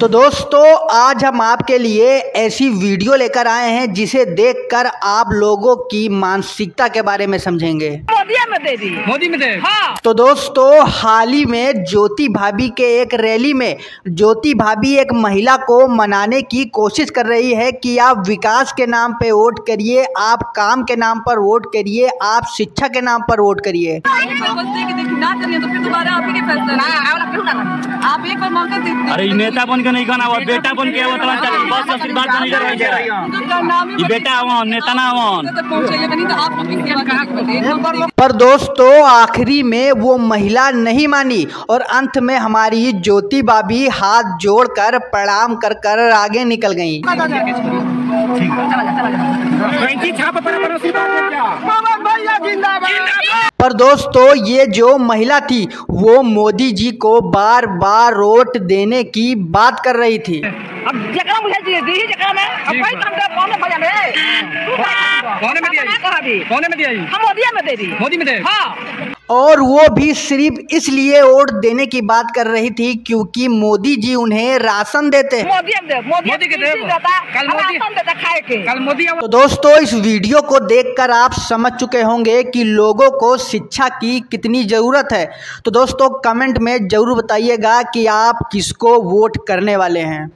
तो दोस्तों आज हम आपके लिए ऐसी वीडियो लेकर आए हैं जिसे देखकर आप लोगों की मानसिकता के बारे में समझेंगे। मोदी में दे। हाँ। तो दोस्तों हाल ही में ज्योति भाभी के एक रैली में ज्योति भाभी एक महिला को मनाने की कोशिश कर रही है कि आप विकास के नाम पे वोट करिए, आप काम के नाम पर वोट करिए, आप शिक्षा के नाम पर वोट करिए। आप एक बार मौका दीजिए। अरे नेता बन के नहीं कहना, वो बेटा बन के बस आशीर्वाद नहीं कर रही है। बेटा आवन नेता ना आवन। पर दोस्तों आखिरी में वो महिला नहीं मानी और अंत में हमारी ज्योति भाभी हाथ जोड़कर प्रणाम कर कर आगे निकल गईं। पर दोस्तों ये जो महिला थी वो मोदी जी को बार बार वोट देने की बात कर रही थी। और वो भी सिर्फ इसलिए वोट देने की बात कर रही थी क्योंकि मोदी जी उन्हें राशन देते हैं। तो दोस्तों इस वीडियो को देखकर आप समझ चुके होंगे कि लोगों को शिक्षा की कितनी ज़रूरत है। तो दोस्तों कमेंट में ज़रूर बताइएगा कि आप किसको वोट करने वाले हैं।